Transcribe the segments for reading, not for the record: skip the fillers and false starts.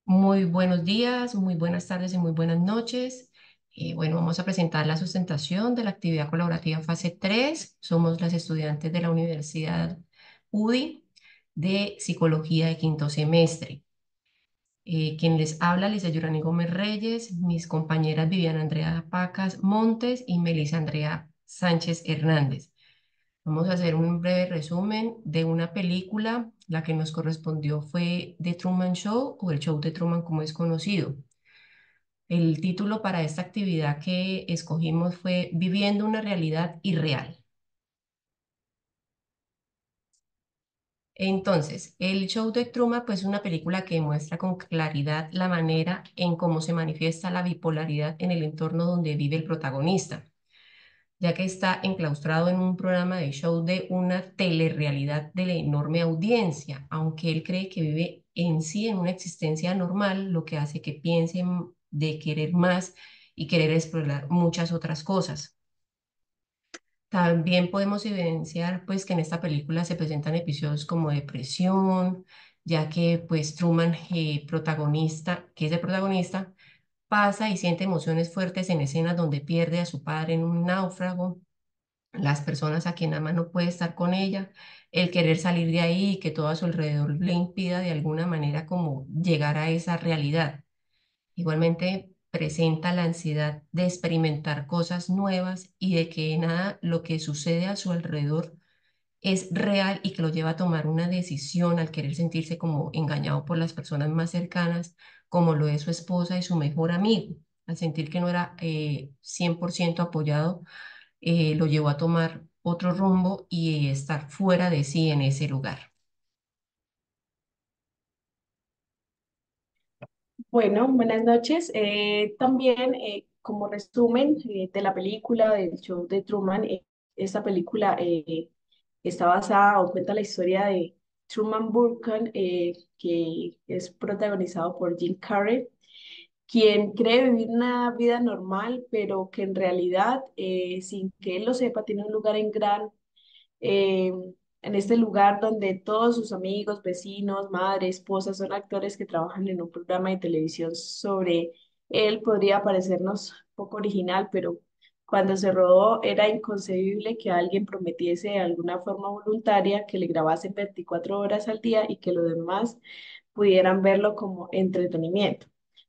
Muy buenos días, muy buenas tardes y muy buenas noches. Bueno, vamos a presentar la sustentación de la actividad colaborativa fase 3. Somos las estudiantes de la Universidad UDI de Psicología de quinto semestre. Quien les habla, Lisa Yurani Gómez Reyes, mis compañeras Viviana Andrea Pacas Montes y Melissa Andrea Sánchez Hernández. Vamos a hacer un breve resumen de una película. La que nos correspondió fue The Truman Show o el show de Truman como es conocido. El título para esta actividad que escogimos fue Viviendo una realidad irreal. Entonces, el show de Truman pues, es una película que muestra con claridad la manera en cómo se manifiesta la bipolaridad en el entorno donde vive el protagonista, ya que está enclaustrado en un programa de show de una telerrealidad de la enorme audiencia, aunque él cree que vive en sí en una existencia normal, lo que hace que piense de querer más y querer explorar muchas otras cosas. También podemos evidenciar pues que en esta película se presentan episodios como depresión, ya que pues Truman, protagonista, que es el protagonista, pasa y siente emociones fuertes en escenas donde pierde a su padre en un náufrago, las personas a quien ama no puede estar con ella, el querer salir de ahí y que todo a su alrededor le impida de alguna manera como llegar a esa realidad. Igualmente presenta la ansiedad de experimentar cosas nuevas y de que nada lo que sucede a su alrededor es real y que lo lleva a tomar una decisión al querer sentirse como engañado por las personas más cercanas, como lo es su esposa y su mejor amigo, al sentir que no era 100% apoyado, lo llevó a tomar otro rumbo y estar fuera de sí en ese lugar. Bueno, buenas noches. También, como resumen de la película del show de Truman, esta película está basada o cuenta la historia de Truman Burton, que es protagonizado por Jim Carrey, quien cree vivir una vida normal, pero que en realidad, sin que él lo sepa, tiene un lugar eh, en este lugar donde todos sus amigos, vecinos, madre, esposa son actores que trabajan en un programa de televisión sobre él. Podría parecernos poco original, pero cuando se rodó era inconcebible que alguien prometiese de alguna forma voluntaria que le grabasen 24 horas al día y que los demás pudieran verlo como entretenimiento.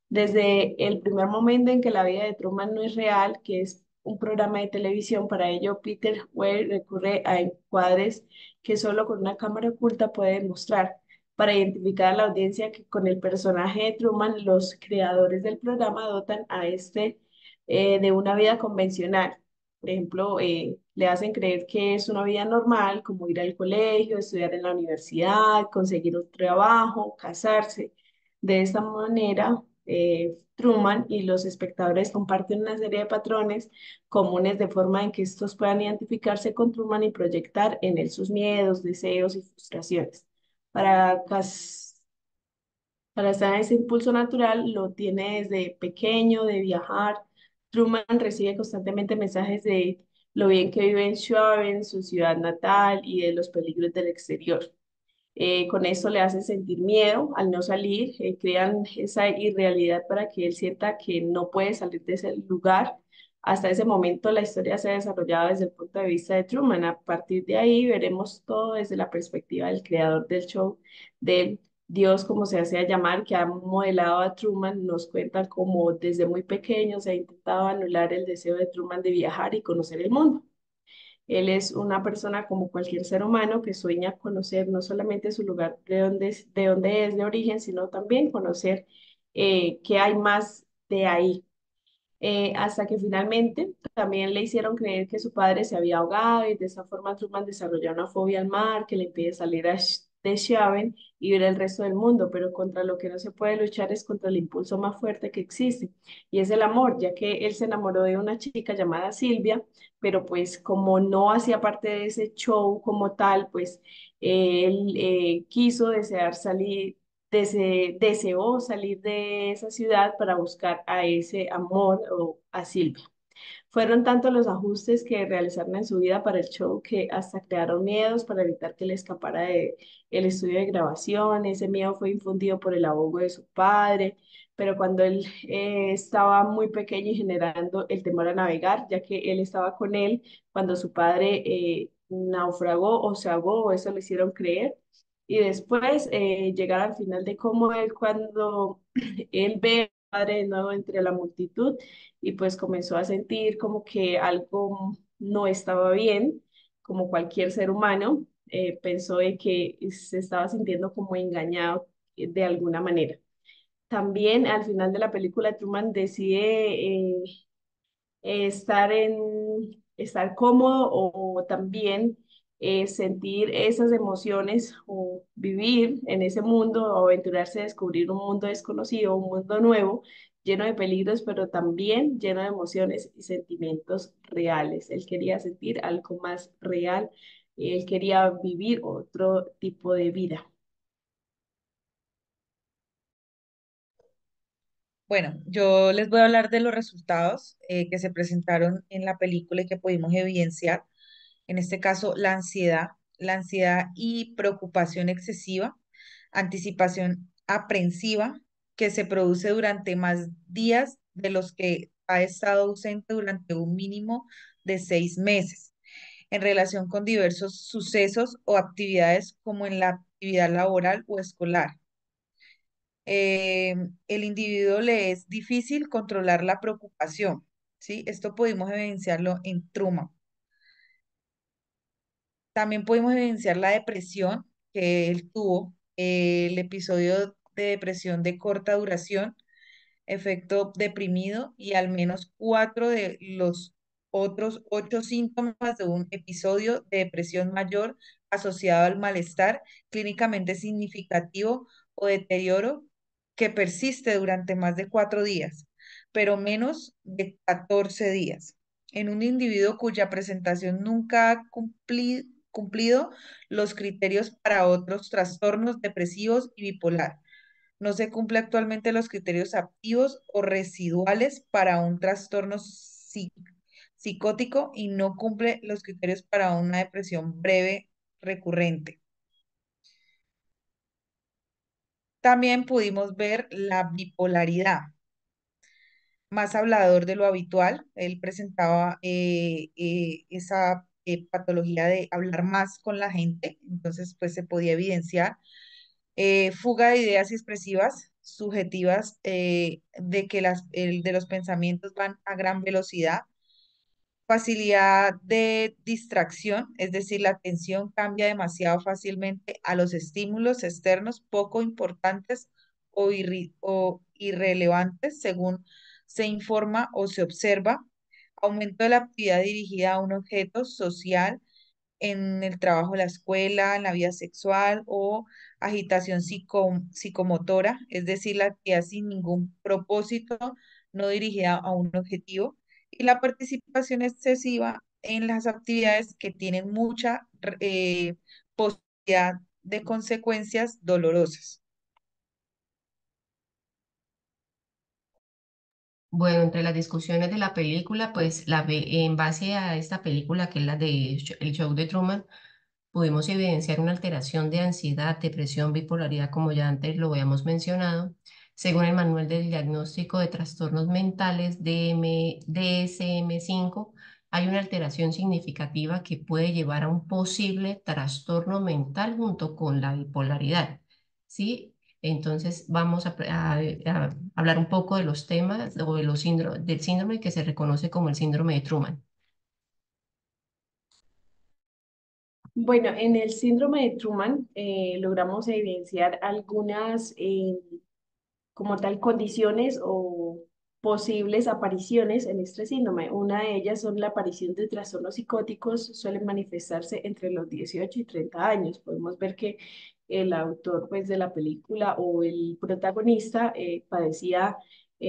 Desde el primer momento en que la vida de Truman no es real, que es un programa de televisión, para ello Peter Weir recurre a encuadres que solo con una cámara oculta puede mostrar para identificar a la audiencia que con el personaje de Truman los creadores del programa dotan a este de una vida convencional. Por ejemplo, le hacen creer que es una vida normal, como ir al colegio, estudiar en la universidad, conseguir un trabajo, casarse. De esta manera, Truman y los espectadores comparten una serie de patrones comunes de forma en que estos puedan identificarse con Truman y proyectar en él sus miedos, deseos y frustraciones. Para, cas- para estar en ese impulso natural, lo tiene desde pequeño de viajar. Truman recibe constantemente mensajes de lo bien que vive en Sharon, su ciudad natal, y de los peligros del exterior. Con esto le hacen sentir miedo al no salir, crean esa irrealidad para que él sienta que no puede salir de ese lugar. Hasta ese momento la historia se ha desarrollado desde el punto de vista de Truman. A partir de ahí veremos todo desde la perspectiva del creador del show, del Dios, como se hace llamar, que ha modelado a Truman. Nos cuenta cómo desde muy pequeño se ha intentado anular el deseo de Truman de viajar y conocer el mundo. Él es una persona como cualquier ser humano que sueña conocer no solamente su lugar de origen, sino también conocer qué hay más de ahí. Hasta que finalmente también le hicieron creer que su padre se había ahogado y de esa forma Truman desarrolló una fobia al mar que le impide salir de Shaven y ver el resto del mundo, pero contra lo que no se puede luchar es contra el impulso más fuerte que existe y es el amor, ya que él se enamoró de una chica llamada Silvia, pero pues como no hacía parte de ese show como tal, pues él quiso desear salir deseó salir de esa ciudad para buscar a ese amor o a Silvia. Fueron tantos los ajustes que realizaron en su vida para el show que hasta crearon miedos para evitar que le escapara de el estudio de grabación. Ese miedo fue infundido por el ahogo de su padre, pero cuando él estaba muy pequeño y generando el temor a navegar, ya que él estaba con él cuando su padre naufragó o se ahogó, o eso le hicieron creer. Y después llegar al final de cómo él cuando él ve al padre de nuevo entre la multitud y pues comenzó a sentir como que algo no estaba bien, como cualquier ser humano, pensó de que se estaba sintiendo como engañado de alguna manera. También al final de la película Truman decide estar cómodo o también sentir esas emociones o vivir en ese mundo o aventurarse a descubrir un mundo desconocido, un mundo nuevo, lleno de peligros, pero también lleno de emociones y sentimientos reales. Él quería sentir algo más real, él quería vivir otro tipo de vida. Bueno, yo les voy a hablar de los resultados que se presentaron en la película y que pudimos evidenciar. En este caso, la ansiedad y preocupación excesiva, anticipación aprensiva, que se produce durante más días de los que ha estado ausente durante un mínimo de 6 meses, en relación con diversos sucesos o actividades como en la actividad laboral o escolar. El individuo le es difícil controlar la preocupación, ¿sí? Esto pudimos evidenciarlo en Truman. También pudimos evidenciar la depresión que él tuvo, el episodio de depresión de corta duración, efecto deprimido y al menos 4 de los otros 8 síntomas de un episodio de depresión mayor asociado al malestar clínicamente significativo o deterioro que persiste durante más de 4 días, pero menos de 14 días. En un individuo cuya presentación nunca ha cumplido los criterios para otros trastornos depresivos y bipolar. No se cumple actualmente los criterios activos o residuales para un trastorno psicótico y no cumple los criterios para una depresión breve recurrente. También pudimos ver la bipolaridad, más hablador de lo habitual. Él presentaba esa patología de hablar más con la gente, entonces pues se podía evidenciar fuga de ideas expresivas, subjetivas, de que de los pensamientos van a gran velocidad, facilidad de distracción, es decir, la atención cambia demasiado fácilmente a los estímulos externos poco importantes o irrelevantes según se informa o se observa, aumento de la actividad dirigida a un objeto social en el trabajo, la escuela, en la vida sexual o agitación psicomotora, es decir, la actividad sin ningún propósito, no dirigida a un objetivo, y la participación excesiva en las actividades que tienen mucha posibilidad de consecuencias dolorosas. Bueno, entre las discusiones de la película, pues en base a esta película, que es la de El Show de Truman, pudimos evidenciar una alteración de ansiedad, depresión, bipolaridad, como ya antes lo habíamos mencionado. Según el Manual del Diagnóstico de Trastornos Mentales DSM-5, hay una alteración significativa que puede llevar a un posible trastorno mental junto con la bipolaridad. ¿Sí? Entonces vamos a hablar un poco de los temas o de del síndrome que se reconoce como el síndrome de Truman. Bueno, en el síndrome de Truman logramos evidenciar algunas como tal condiciones o posibles apariciones en este síndrome. Una de ellas son la aparición de trastornos psicóticos, suelen manifestarse entre los 18 y 30 años. Podemos ver que el autor pues, de la película o el protagonista padecía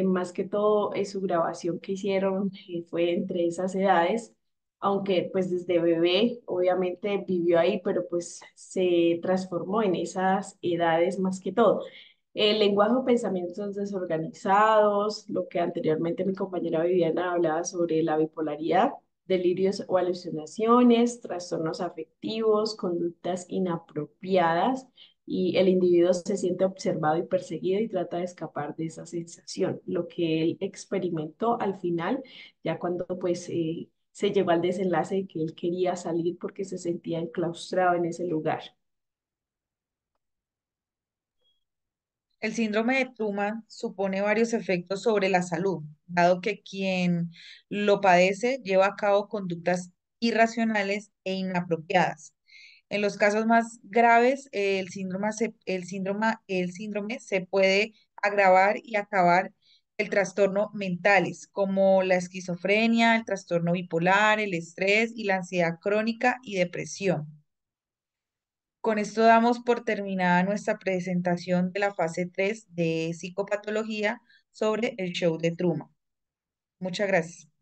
más que todo su grabación que hicieron fue entre esas edades, aunque pues desde bebé obviamente vivió ahí, pero pues se transformó en esas edades más que todo. El lenguaje o pensamientos desorganizados, lo que anteriormente mi compañera Viviana hablaba sobre la bipolaridad, delirios o alucinaciones, trastornos afectivos, conductas inapropiadas y el individuo se siente observado y perseguido y trata de escapar de esa sensación, lo que él experimentó al final, ya cuando pues se llegó al desenlace de que él quería salir porque se sentía enclaustrado en ese lugar. El síndrome de Truman supone varios efectos sobre la salud, dado que quien lo padece lleva a cabo conductas irracionales e inapropiadas. En los casos más graves, el síndrome se puede agravar y acabar el trastorno mentales, como la esquizofrenia, el trastorno bipolar, el estrés y la ansiedad crónica y depresión. Con esto damos por terminada nuestra presentación de la fase 3 de psicopatología sobre el show de Truman. Muchas gracias.